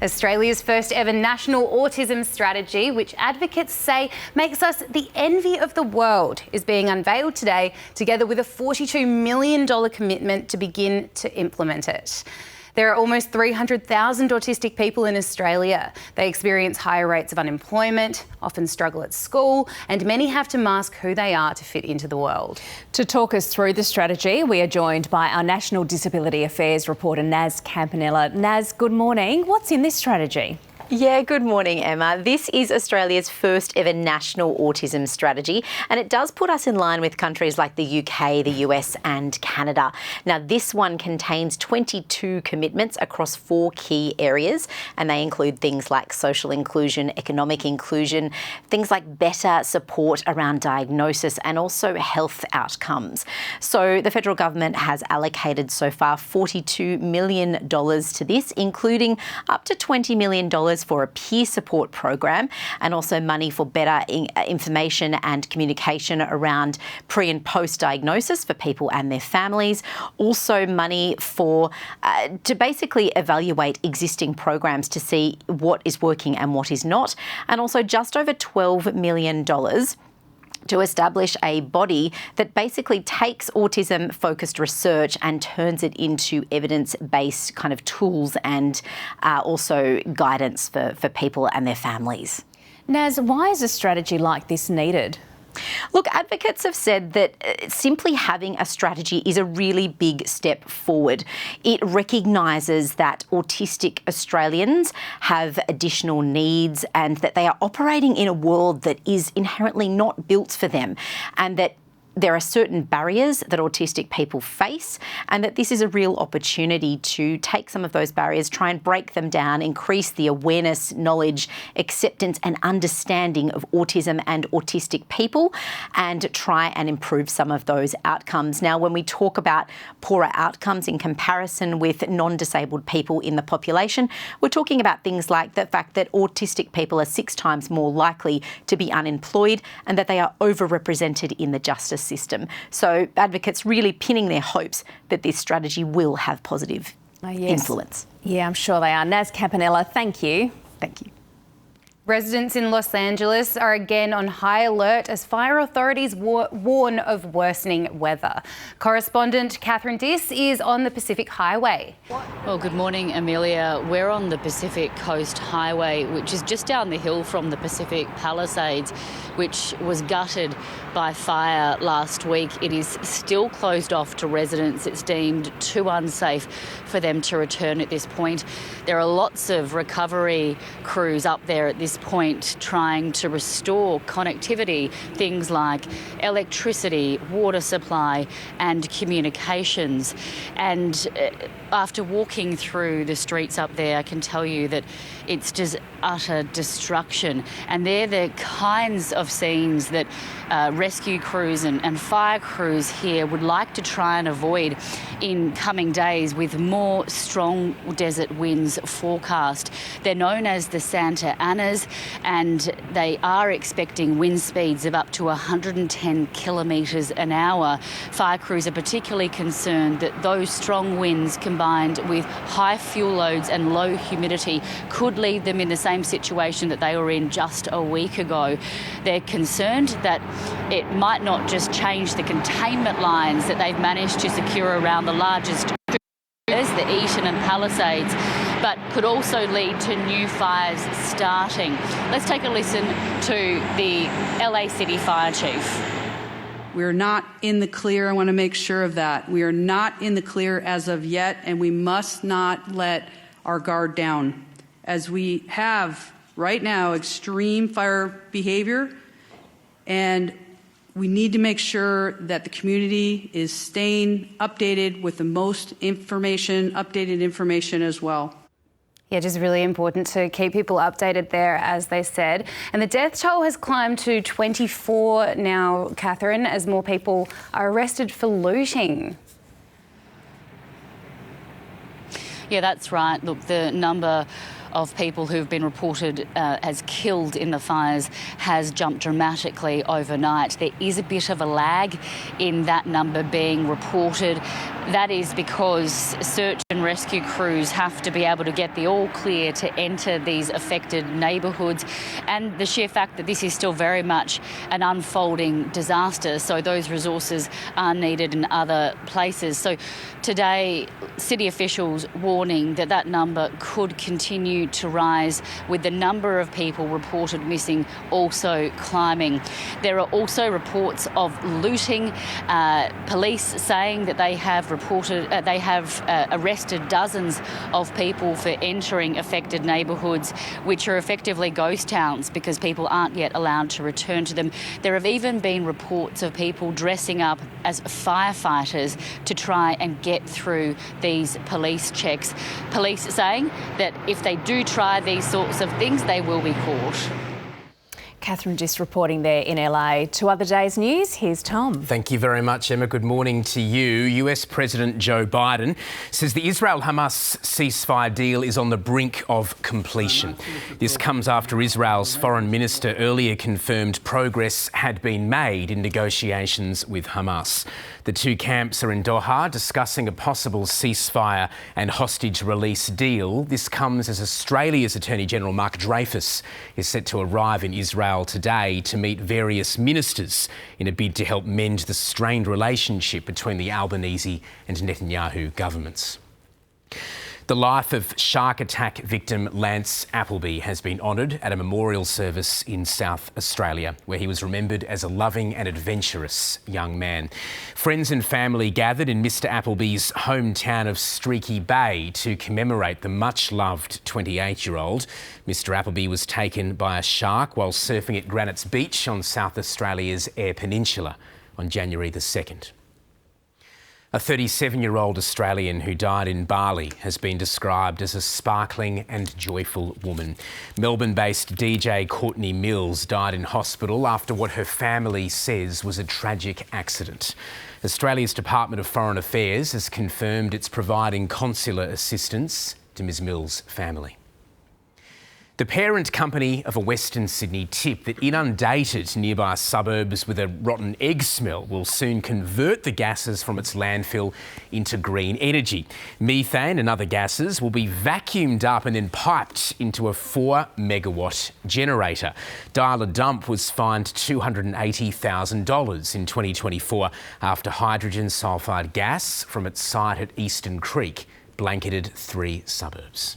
Australia's first ever national autism strategy, which advocates say makes us the envy of the world, is being unveiled today, together with a $42 million commitment to begin to implement it. There are almost 300,000 autistic people in Australia. They experience higher rates of unemployment, often struggle at school, and many have to mask who they are to fit into the world. To talk us through the strategy, we are joined by our National Disability Affairs reporter, Naz Campanella. Naz, good morning. What's in this strategy? Yeah, good morning, Emma. This is Australia's first ever national autism strategy, and it does put us in line with countries like the UK, the US and Canada. Now, this one contains 22 commitments across 4 key areas, and they include things like social inclusion, economic inclusion, things like better support around diagnosis and also health outcomes. So the federal government has allocated so far $42 million to this, including up to $20 million for a peer support program, and also money for better information and communication around pre and post diagnosis for people and their families. Also money for to basically evaluate existing programs to see what is working and what is not, and also just over $12 million to establish a body that basically takes autism-focused research and turns it into evidence-based kind of tools and also guidance for people and their families. Naz, why is a strategy like this needed? Look, advocates have said that simply having a strategy is a really big step forward. It recognises that autistic Australians have additional needs and that they are operating in a world that is inherently not built for them, and that there are certain barriers that autistic people face, and that this is a real opportunity to take some of those barriers, try and break them down, increase the awareness, knowledge, acceptance and understanding of autism and autistic people, and try and improve some of those outcomes. Now, when we talk about poorer outcomes in comparison with non-disabled people in the population, we're talking about things like the fact that autistic people are 6 times more likely to be unemployed and that they are overrepresented in the justice system. So advocates really pinning their hopes that this strategy will have positive influence. Yeah, I'm sure they are. Naz Campanella, thank you. Thank you. Residents in Los Angeles are again on high alert as fire authorities warn of worsening weather. Correspondent Catherine Diss is on the Pacific Highway. Well, good morning, Amelia. We're on the Pacific Coast Highway, which is just down the hill from the Pacific Palisades, which was gutted by fire last week. It is still closed off to residents. It's deemed too unsafe for them to return at this point. There are lots of recovery crews up there at this point trying to restore connectivity, things like electricity, water supply and communications. And after walking through the streets up there, I can tell you that it's just utter destruction. And they're the kinds of scenes that rescue crews and fire crews here would like to try and avoid in coming days with more strong desert winds forecast. They're known as the Santa Anas, and they are expecting wind speeds of up to 110 kilometres an hour. Fire crews are particularly concerned that those strong winds combined with high fuel loads and low humidity could leave them in the same situation that they were in just a week ago. They're concerned that it might not just change the containment lines that they've managed to secure around the largest areas, the Eaton and Palisades, but could also lead to new fires starting. Let's take a listen to the LA City Fire Chief. We're not in the clear. I want to make sure of that. We are not in the clear as of yet, and we must not let our guard down. As we have right now extreme fire behavior, and we need to make sure that the community is staying updated with the most information, updated information as well. Yeah, it is really important to keep people updated there, as they said. And the death toll has climbed to 24 now, Catherine, as more people are arrested for looting. Yeah, that's right. Look, the number of people who've been reported as killed in the fires has jumped dramatically overnight. There is a bit of a lag in that number being reported. That is because search and rescue crews have to be able to get the all clear to enter these affected neighbourhoods, and the sheer fact that this is still very much an unfolding disaster, so those resources are needed in other places. So today, city officials warning that that number could continue to rise, with the number of people reported missing also climbing. There are also reports of looting. Police saying that they have arrested dozens of people for entering affected neighbourhoods, which are effectively ghost towns because people aren't yet allowed to return to them. There have even been reports of people dressing up as firefighters to try and get through these police checks. Police saying that if they do try these sorts of things, they will be caught. Catherine just reporting there in LA. To other days' news, here's Tom. Thank you very much, Emma. Good morning to you. US President Joe Biden says the Israel-Hamas ceasefire deal is on the brink of completion. This comes after Israel's foreign minister earlier confirmed progress had been made in negotiations with Hamas. The two camps are in Doha discussing a possible ceasefire and hostage release deal. This comes as Australia's Attorney General Mark Dreyfus is set to arrive in Israel today to meet various ministers in a bid to help mend the strained relationship between the Albanese and Netanyahu governments. The life of shark attack victim Lance Appleby has been honoured at a memorial service in South Australia, where he was remembered as a loving and adventurous young man. Friends and family gathered in Mr Appleby's hometown of Streaky Bay to commemorate the much-loved 28-year-old. Mr Appleby was taken by a shark while surfing at Granite's Beach on South Australia's Eyre Peninsula on January the 2nd. A 37-year-old Australian who died in Bali has been described as a sparkling and joyful woman. Melbourne-based DJ Courtney died in hospital after what her family says was a tragic accident. Australia's Department of Foreign Affairs has confirmed it's providing consular assistance to Ms Mills' family. The parent company of a Western Sydney tip that inundated nearby suburbs with a rotten egg smell will soon convert the gases from its landfill into green energy. Methane and other gases will be vacuumed up and then piped into a 4-megawatt generator. Dial a Dump was fined $280,000 in 2024 after hydrogen sulphide gas from its site at Eastern Creek blanketed 3 suburbs.